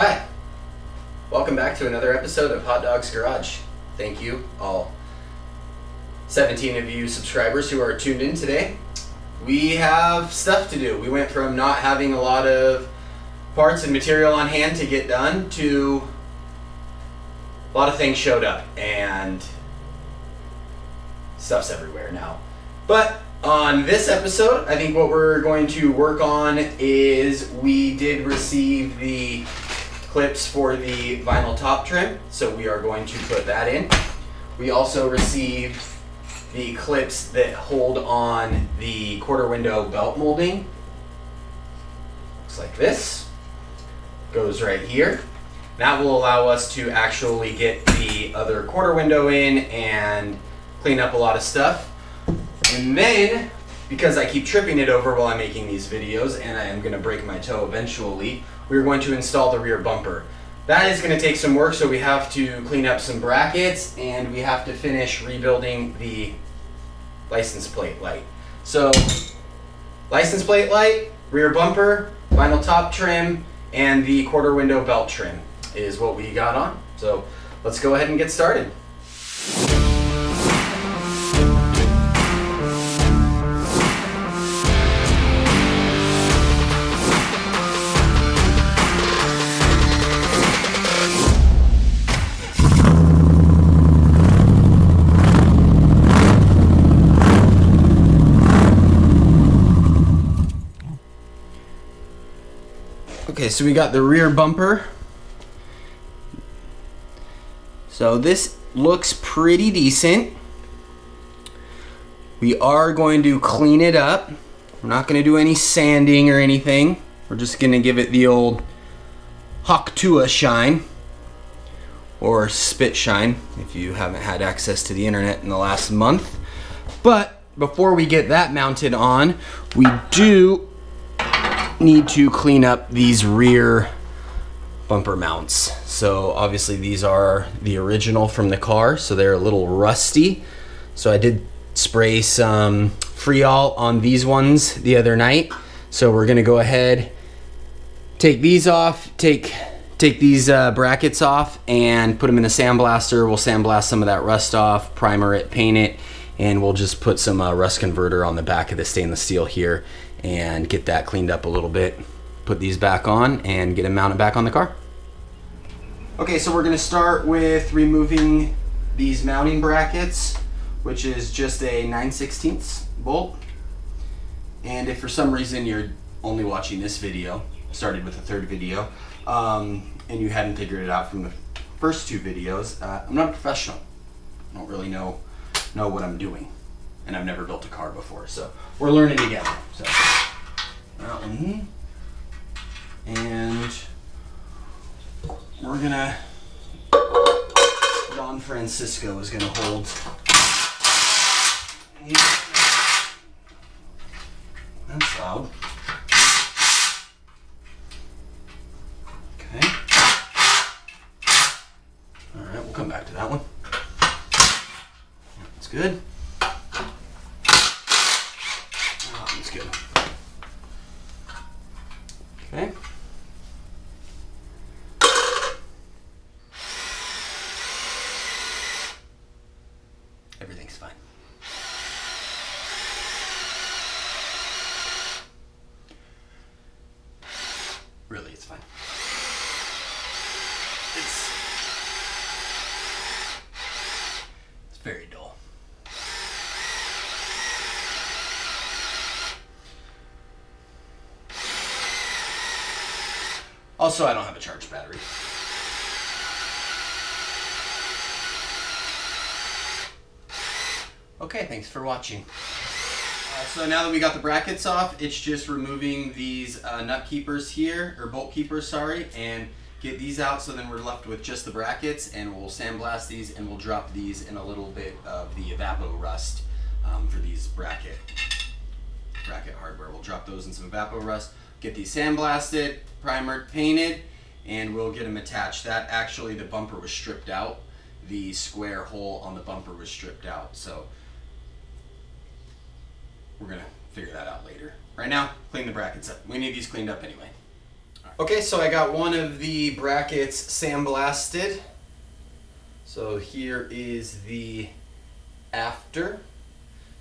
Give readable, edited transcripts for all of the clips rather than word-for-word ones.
Hi, welcome back to another episode of Hot Dog's Garage. Thank you, all 17 of you subscribers who are tuned in today. We have stuff to do. We went from not having a lot of parts and material on hand to get done to a lot of things showed up and stuff's everywhere now. But on this episode, I think what we're going to work on is we did receive the clips for the vinyl top trim, so we are going to put that in. We also received the clips that hold on the quarter window belt molding. Looks like this. Goes right here. That will allow us to actually get the other quarter window in and clean up a lot of stuff. And then, because I keep tripping it over while I'm making these videos and I am going to break my toe eventually, we're going to install the rear bumper. That is going to take some work, so we have to clean up some brackets and we have to finish rebuilding the license plate light. So, license plate light, rear bumper, vinyl top trim, and the quarter window belt trim is what we got on. So, let's go ahead and get started. Okay, so we got the rear bumper. So this looks pretty decent. We are going to clean it up. We're not going to do any sanding or anything. We're just going to give it the old Hawk-Tua shine, or spit shine if you haven't had access to the internet in the last month. But before we get that mounted on, we do need to clean up these rear bumper mounts. So obviously these are the original from the car, so they're a little rusty. So I did spray some Freol on these ones the other night. So we're gonna go ahead, take these off, take these brackets off and put them in the sandblaster. We'll sandblast some of that rust off, primer it, paint it, and we'll just put some rust converter on the back of the stainless steel here and get that cleaned up a little bit. Put these back on and get them mounted back on the car. Okay, so we're gonna start with removing these mounting brackets, which is just a 9/16 bolt. And if for some reason you're only watching this video, started with the third video, and you hadn't figured it out from the first two videos, I'm not a professional. I don't really know what I'm doing. And I've never built a car before, so we're learning together. So that one, and we're gonna. Don Francisco is gonna hold. That's loud. Okay. All right, we'll come back to that one. That's good. Good. Okay. Everything's fine. Really, it's fine. It's very dull. Also, I don't have a charged battery. Okay, thanks for watching. So now that we got the brackets off, it's just removing these nut keepers here, or bolt keepers, sorry, and get these out, so then we're left with just the brackets, and we'll sandblast these and we'll drop these in a little bit of the evapo rust for these bracket hardware. We'll drop those in some evapo rust, get these sandblasted, primered, painted, and we'll get them attached. That actually, the bumper was stripped out. The square hole on the bumper was stripped out, so we're gonna figure that out later. Right now, clean the brackets up. We need these cleaned up anyway. All right. Okay, so I got one of the brackets sandblasted. So here is the after.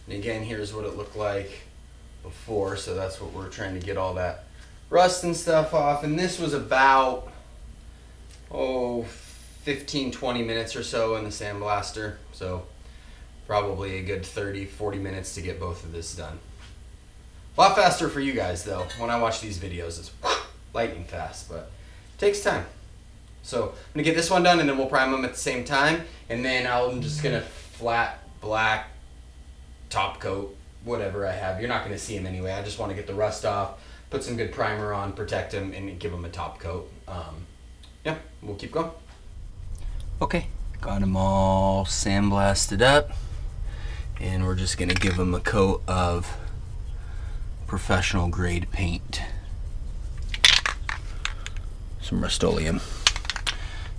And again, here's what it looked like before. So that's what we're trying to get all that rust and stuff off. And this was about, 15-20 minutes or so in the sandblaster. So probably a good 30-40 minutes to get both of this done. A lot faster for you guys though. When I watch these videos, it's lightning fast, but it takes time. So I'm gonna get this one done and then we'll prime them at the same time. And then I'm just gonna flat black top coat whatever I have. You're not gonna see them anyway. I just wanna get the rust off, put some good primer on, protect them, and give them a top coat. Yeah, we'll keep going. Okay, got them all sandblasted up. And we're just gonna give them a coat of professional grade paint. Some Rust-Oleum.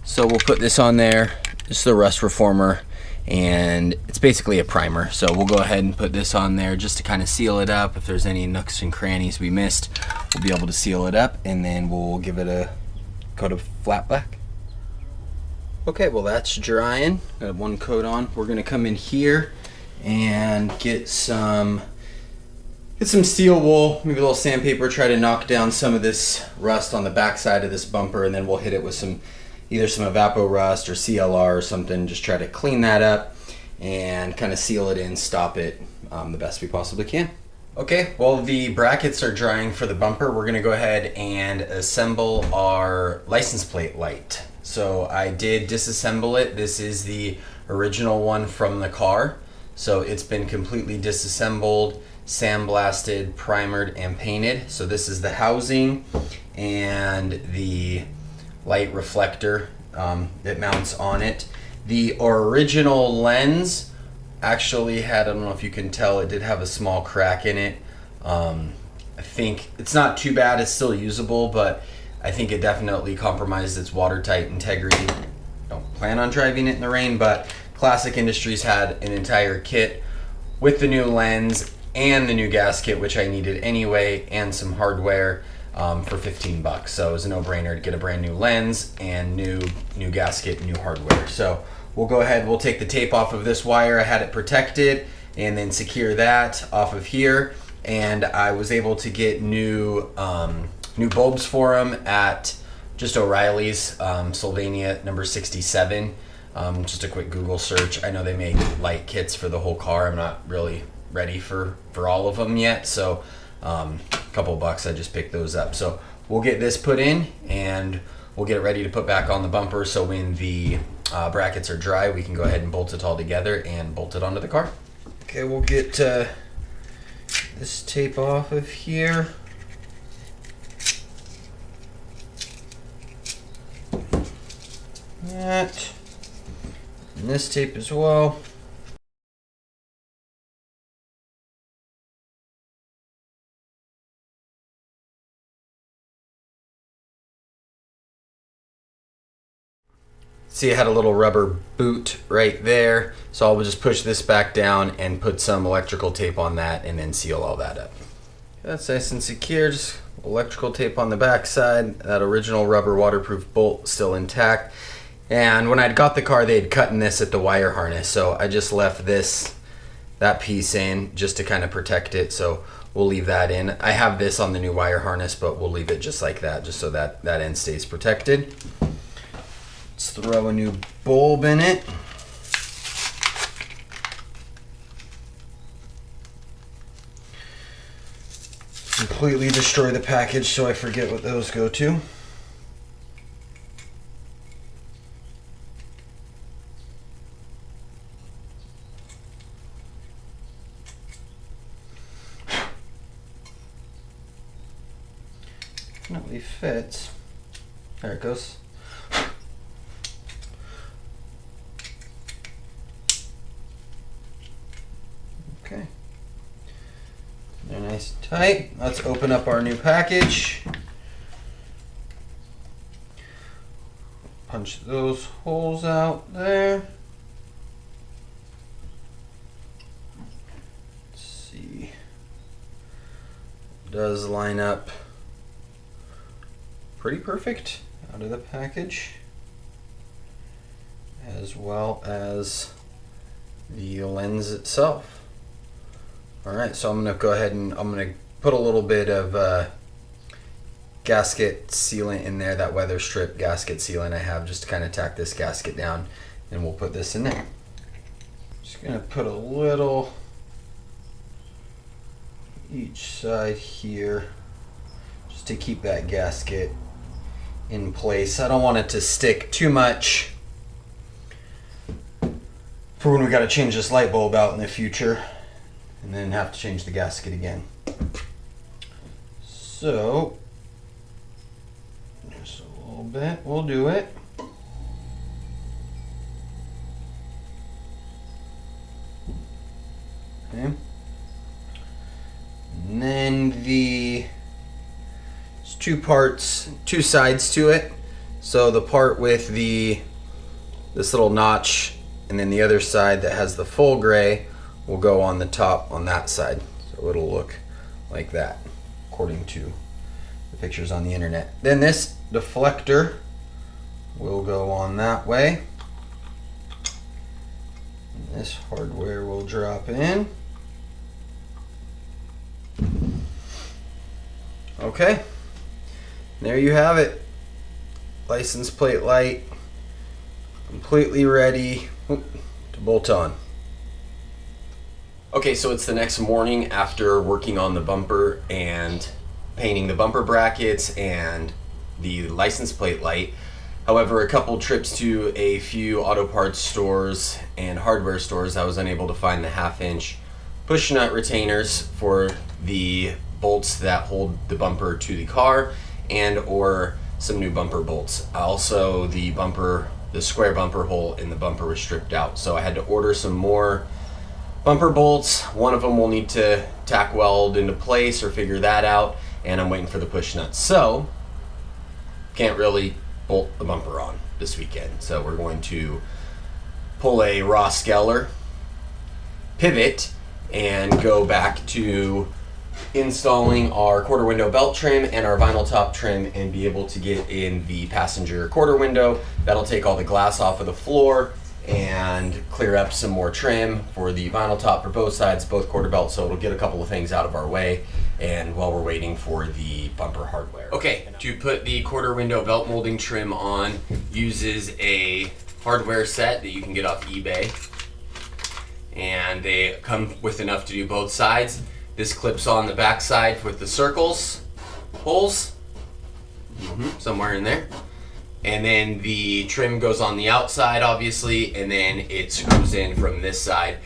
So we'll put this on there. This is the rust reformer, and it's basically a primer. So we'll go ahead and put this on there just to kind of seal it up. If there's any nooks and crannies we missed, we'll be able to seal it up, and then we'll give it a coat of flat black. Okay, well that's drying. Got one coat on. We're gonna come in here and get some steel wool, maybe a little sandpaper, try to knock down some of this rust on the back side of this bumper, and then we'll hit it with either some Evapor Rust or CLR or something. Just try to clean that up and kind of seal it in, stop it the best we possibly can. Okay, well the brackets are drying for the bumper. We're gonna go ahead and assemble our license plate light. So I did disassemble it. This is the original one from the car. So it's been completely disassembled, sandblasted, primered, and painted. So this is the housing and the light reflector that mounts on it. The original lens actually had, I don't know if you can tell, it did have a small crack in it. I think it's not too bad, it's still usable, but I think it definitely compromised its watertight integrity. Don't plan on driving it in the rain, but Classic Industries had an entire kit with the new lens and the new gasket, which I needed anyway, and some hardware for 15 bucks. So it was a no-brainer to get a brand new lens and new gasket, new hardware. So we'll go ahead, we'll take the tape off of this wire. I had it protected, and then secure that off of here. And I was able to get new bulbs for them at just O'Reilly's, Sylvania number 67. Just a quick Google search. I know they make light kits for the whole car. I'm not really ready for all of them yet, so a couple bucks, I just picked those up. So we'll get this put in and we'll get it ready to put back on the bumper, so when the brackets are dry we can go ahead and bolt it all together and bolt it onto the car. Okay, we'll get this tape off of here. That and this tape as well. See, I had a little rubber boot right there, so I'll just push this back down and put some electrical tape on that and then seal all that up. That's nice and secure. Just electrical tape on the back side. That original rubber waterproof bolt still intact. And when I'd got the car, they'd cut in this at the wire harness, so I just left that piece in just to kind of protect it, so we'll leave that in. I have this on the new wire harness, but we'll leave it just like that, just so that end stays protected. Let's throw a new bulb in it. Completely destroy the package so I forget what those go to. Definitely fits. There it goes. Okay. They're nice and tight. Let's open up our new package. Punch those holes out there. Let's see. It does line up pretty perfect out of the package, as well as the lens itself. Alright, so I'm going to go ahead and I'm going to put a little bit of gasket sealant in there, that weather strip gasket sealant I have, just to kind of tack this gasket down, and we'll put this in there. Just going to put a little each side here, just to keep that gasket in place. I don't want it to stick too much for when we got to change this light bulb out in the future and then have to change the gasket again. So just a little bit, we'll do it. Okay. And then there's two parts, two sides to it. So the part with this little notch, and then the other side that has the full gray will go on the top on that side. So it'll look like that, according to the pictures on the internet. Then this deflector will go on that way. And this hardware will drop in. Okay, there you have it. License plate light completely ready to bolt on. Okay, so it's the next morning after working on the bumper and painting the bumper brackets and the license plate light. However, a couple trips to a few auto parts stores and hardware stores, I was unable to find the 1/2-inch push nut retainers for the bolts that hold the bumper to the car, and or some new bumper bolts. Also, the square bumper hole in the bumper was stripped out, so I had to order some more bumper bolts. One of them will need to tack weld into place or figure that out, and I'm waiting for the push nuts. So can't really bolt the bumper on this weekend, so we're going to pull a Ross Geller pivot and go back to installing our quarter window belt trim and our vinyl top trim, and be able to get in the passenger quarter window. That'll take all the glass off of the floor and clear up some more trim for the vinyl top for both sides, both quarter belts, so it'll get a couple of things out of our way, and while we're waiting for the bumper hardware. Okay, to put the quarter window belt molding trim on uses a hardware set that you can get off eBay, and they come with enough to do both sides. This clips on the back side with the circles, holes, somewhere in there. And then the trim goes on the outside, obviously, and then it screws in from this side.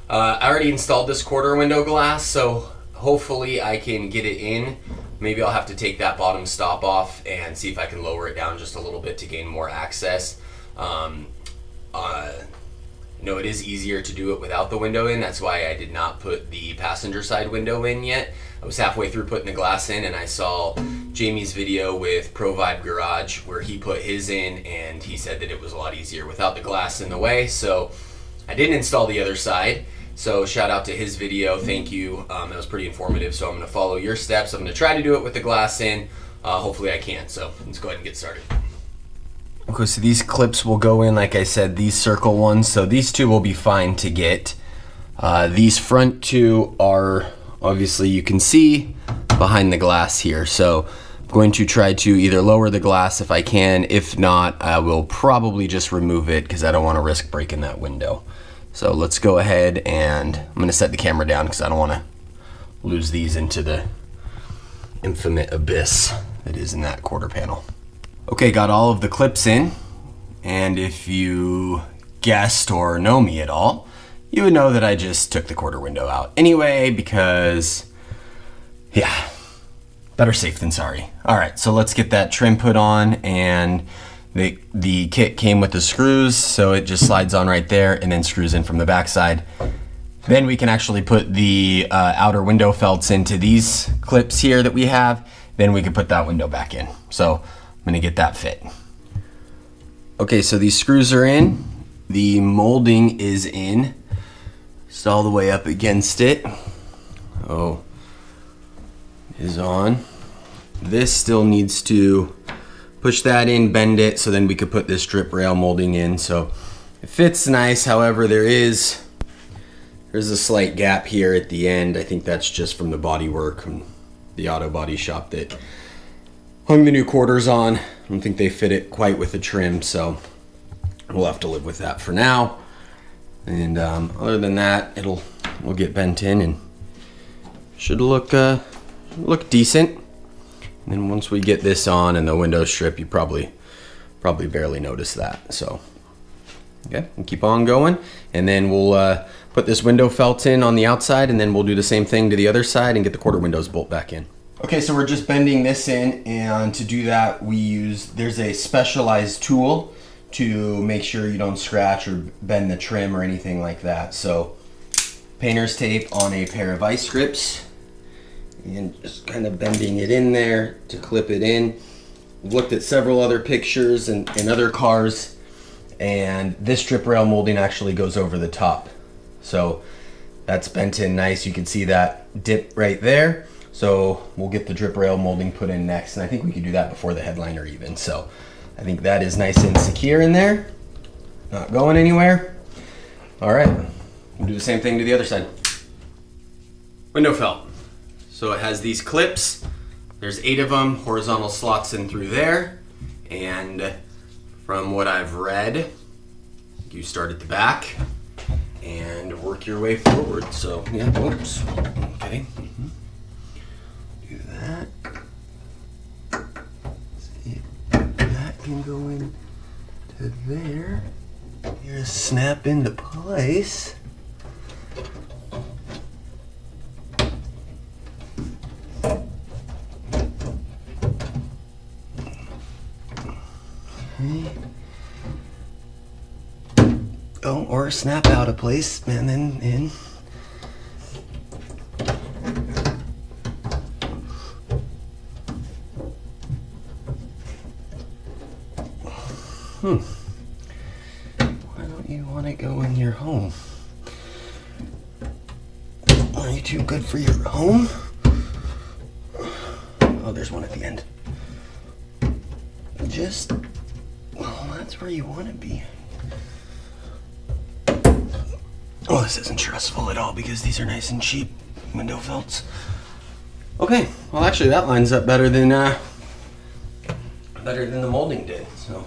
I already installed this quarter window glass, so hopefully I can get it in. Maybe I'll have to take that bottom stop off and see if I can lower it down just a little bit to gain more access. You know, it is easier to do it without the window in. That's why I did not put the passenger side window in yet. I was halfway through putting the glass in, and I saw Jamie's video with Pro Vibe Garage where he put his in, and he said that it was a lot easier without the glass in the way. So I didn't install the other side. So shout out to his video, thank you. It was pretty informative, so I'm gonna follow your steps. I'm gonna try to do it with the glass in. Hopefully I can, so let's go ahead and get started. Okay, so these clips will go in, like I said, these circle ones, so these two will be fine to get. These front two are, obviously you can see behind the glass here, so I'm going to try to either lower the glass if I can. If not, I will probably just remove it because I don't want to risk breaking that window. So let's go ahead, and I'm going to set the camera down because I don't want to lose these into the infinite abyss that is in that quarter panel. Okay, got all of the clips in, and if you guessed or know me at all, you would know that I just took the quarter window out anyway because, yeah, better safe than sorry. All right, so let's get that trim put on, and the kit came with the screws, so it just slides on right there and then screws in from the back side. Then we can actually put the outer window felts into these clips here that we have, then we can put that window back in. So I'm gonna get that fit. Okay, so these screws are in. The molding is in. It's all the way up against it. Oh, is on. This still needs to push that in, bend it, so then we could put this drip rail molding in. So it fits nice. However, there's a slight gap here at the end. I think that's just from the body work from the auto body shop that hung the new quarters on. I don't think they fit it quite with the trim, so we'll have to live with that for now. And other than that, we'll get bent in and should look decent. And then once we get this on and the window strip, you probably barely notice that. So okay, we'll keep on going, and then we'll put this window felt in on the outside, and then we'll do the same thing to the other side and get the quarter windows bolt back in. Okay, so we're just bending this in, and to do that there's a specialized tool to make sure you don't scratch or bend the trim or anything like that. So painter's tape on a pair of vice grips and just kind of bending it in there to clip it in. We've looked at several other pictures and other cars, and this strip rail molding actually goes over the top. So that's bent in nice. You can see that dip right there. So we'll get the drip rail molding put in next, and I think we could do that before the headliner even. So I think that is nice and secure in there, not going anywhere. All right, we'll do the same thing to the other side. Window felt. So it has these clips. There's 8 of them, horizontal slots in through there. And from what I've read, you start at the back and work your way forward. So yeah, whoops, okay. Do that. See if that can go in to there. Here's snap into place. Okay. Oh, or snap out of place and then in. Why don't you want to go in your home? Are you too good for your home? Oh, there's one at the end. Well, that's where you want to be. Oh, this isn't stressful at all because these are nice and cheap window felts. Okay, well actually that lines up better than the molding did. So,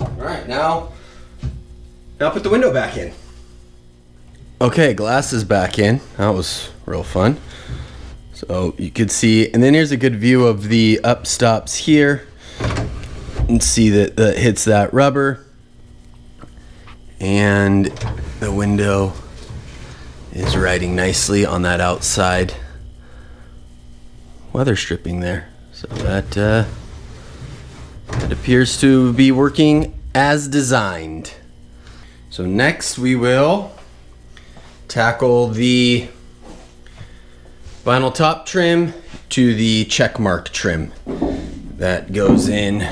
all right, now put the window back in. Okay, glass is back in. That was real fun. So you could see, and then here's a good view of the up stops here, and see that that hits that rubber. And the window is riding nicely on that outside weather stripping there. So that appears to be working as designed. So next we will tackle the vinyl top trim to the check mark trim that goes in.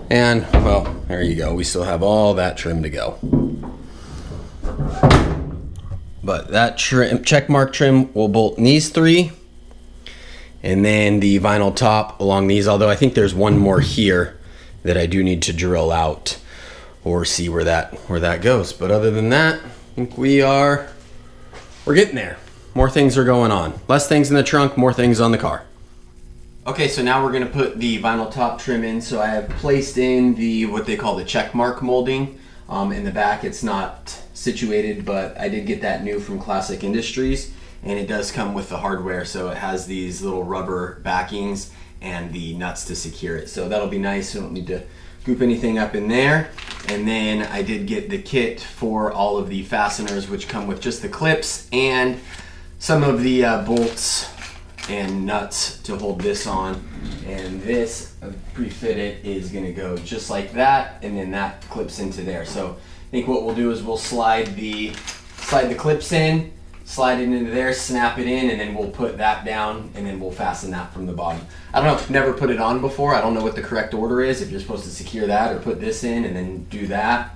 And well, there you go. We still have all that trim to go. But that trim, check mark trim, will bolt in these 3. And then the vinyl top along these, although I think there's one more here that I do need to drill out or see where that goes. But other than that, I think we're getting there. More things are going on. Less things in the trunk, more things on the car. Okay, so now we're gonna put the vinyl top trim in. So I have placed in what they call the check mark molding. In the back, it's not situated, but I did get that new from Classic Industries, and it does come with the hardware. So it has these little rubber backings and the nuts to secure it. So that'll be nice. So I don't need to goop anything up in there. And then I did get the kit for all of the fasteners, which come with just the clips and some of the bolts and nuts to hold this on. And this pre-fitted is gonna go just like that, and then that clips into there. So I think what we'll do is we'll slide the clips in, slide it into there, snap it in, and then we'll put that down, and then we'll fasten that from the bottom. I don't know, I've never put it on before. I don't know what the correct order is, if you're supposed to secure that or put this in and then do that.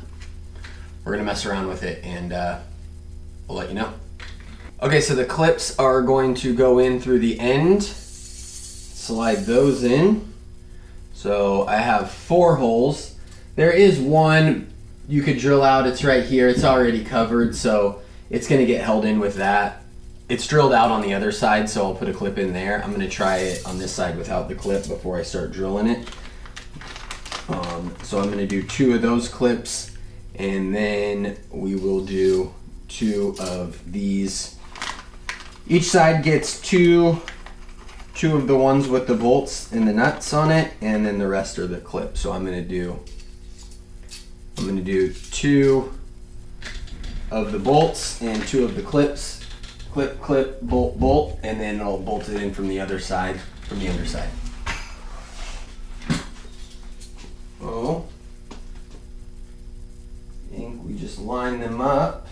We're gonna mess around with it, and we'll let you know. Okay, so the clips are going to go in through the end. slide those in. So I have 4 holes. There is one you could drill out. It's right here. It's already covered, so it's going to get held in with that. It's drilled out on the other side, so I'll put a clip in there. I'm going to try it on this side without the clip before I start drilling it. So I'm going to do 2 of those clips, and then we will do 2 of these. Each side gets two of the ones with the bolts and the nuts on it, and then the rest are the clips. So I'm going to do 2 of the bolts and 2 of the clips. Clip, clip, bolt, bolt, and then I'll bolt it in from the other side, from the underside. Oh, I think we just line them up.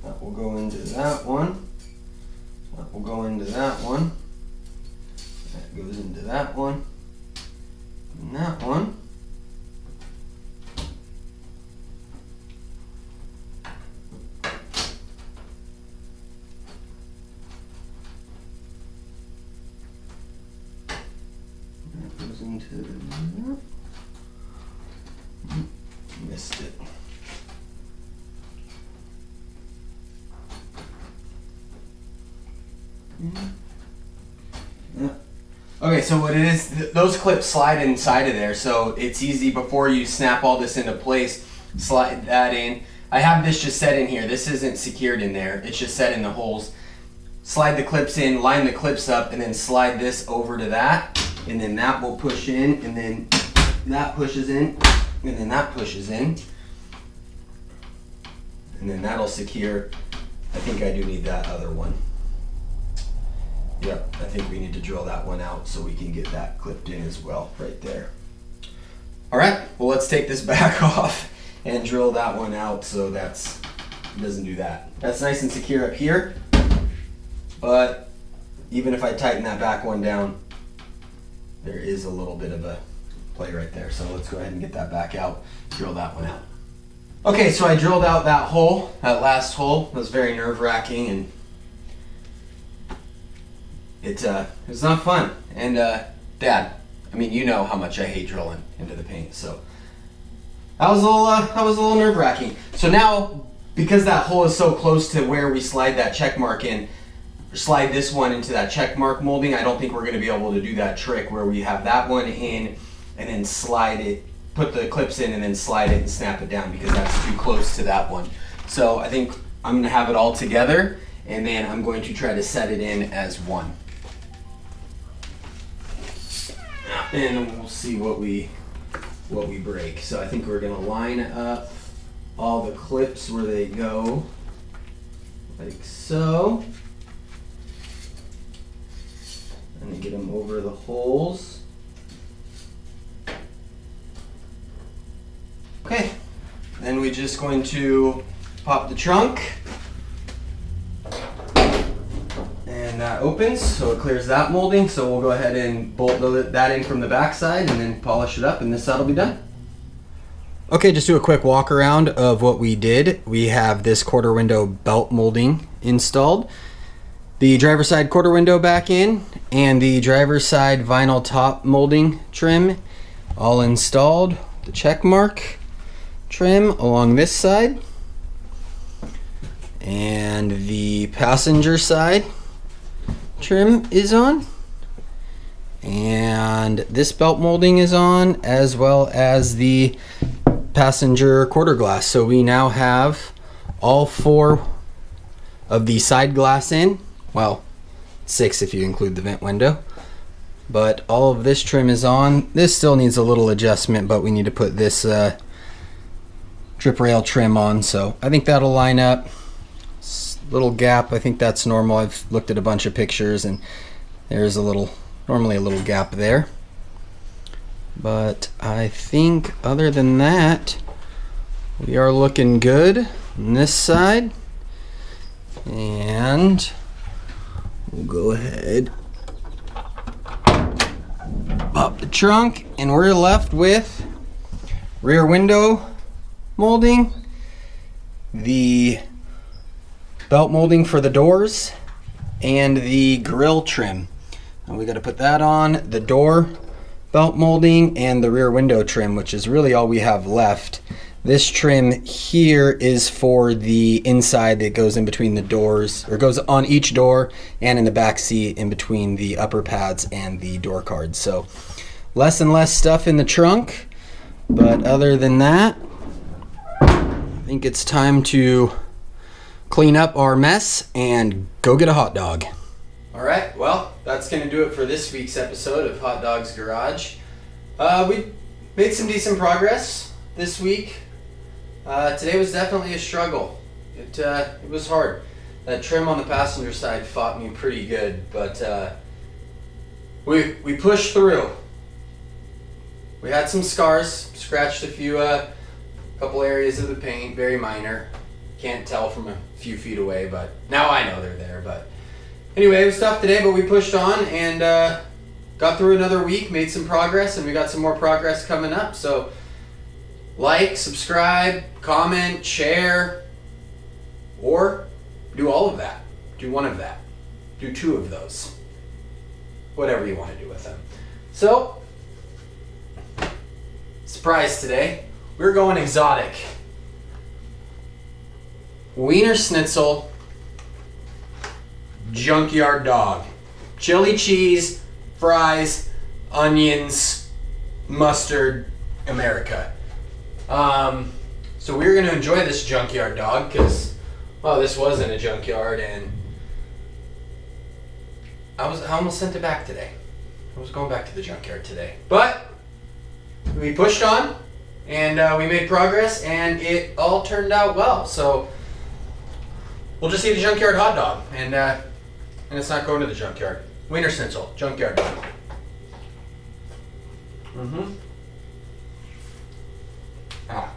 That will go into that one. That will go into that one. That goes into that one. And that one. That goes into that. Missed it. Yeah. Okay, so what it is, those clips slide inside of there, so it's easy before you snap all this into place, slide that in. I have this just set in here. This isn't secured in there. It's just set in the holes. Slide the clips in, line the clips up, and then slide this over to that, and then that will push in, and then that pushes in, and then that pushes in, and then that'll secure. I think I do need that other one. Yep, I think we need to drill that one out so we can get that clipped in as well, right there. All right, well, let's take this back off and drill that one out so it doesn't do that. That's nice and secure up here, but even if I tighten that back one down, there is a little bit of a play right there. So let's go ahead and get that back out, drill that one out. Okay, so I drilled out that hole, that last hole. It was very nerve-wracking, and it was not fun. And Dad, I mean, you know how much I hate drilling into the paint, so that was a little nerve-wracking. So now, because that hole is so close to where we slide that check mark in, slide this one into that check mark molding, I don't think we're going to be able to do that trick where we have that one in and then slide it, put the clips in and then slide it and snap it down, because that's too close to that one. So I think I'm going to have it all together, and then I'm going to try to set it in as one. And we'll see what we break. So I think we're going to line up all the clips where they go, like so. And get them over the holes. Okay, then we're just going to pop the trunk, and that opens, so it clears that molding. So we'll go ahead and bolt that in from the back side and then polish it up, and this side will be done. Okay, just do a quick walk around of what we did. We have this quarter window belt molding installed, the driver's side quarter window back in, and the driver's side vinyl top molding trim all installed. The check mark trim along this side, and the passenger side trim is on, and this belt molding is on, as well as the passenger quarter glass. So we now have all 4 of the side glass in. Well, 6 if you include the vent window. But all of this trim is on. This still needs a little adjustment, but we need to put this drip rail trim on. So I think that'll line up. Little gap, I think that's normal. I've looked at a bunch of pictures and there's normally a little gap there. But I think other than that, we are looking good on this side. And we'll go ahead, pop the trunk, and we're left with rear window molding, the belt molding for the doors, and the grill trim. And we got to put that on the door belt molding and the rear window trim, which is really all we have left. This trim here is for the inside that goes in between the doors, or goes on each door and in the back seat in between the upper pads and the door cards. So less and less stuff in the trunk, but other than that, I think it's time to clean up our mess and go get a hot dog. All right, well, that's gonna do it for this week's episode of Hot Dog's Garage. We made some decent progress this week. Today was definitely a struggle. It was hard. That trim on the passenger side fought me pretty good, but we pushed through. We had some scars, scratched a couple areas of the paint, very minor. Can't tell from a few feet away, but now I know they're there. But anyway, it was tough today, but we pushed on and got through another week, made some progress, and we got some more progress coming up. So like, subscribe, comment, share, or do all of that. Do one of that. Do two of those. Whatever you want to do with them. So, surprise today. We're going exotic. Wiener Schnitzel, junkyard dog. Chili cheese, fries, onions, mustard, America. So we're going to enjoy this junkyard dog because, well, this wasn't a junkyard, and I almost sent it back today. I was going back to the junkyard today, but we pushed on and we made progress, and it all turned out well. So we'll just eat a junkyard hot dog, and it's not going to the junkyard. Wiener Schnitzel, junkyard dog. Ah.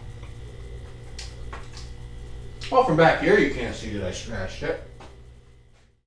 Well, from back here you can't see that I scratched it.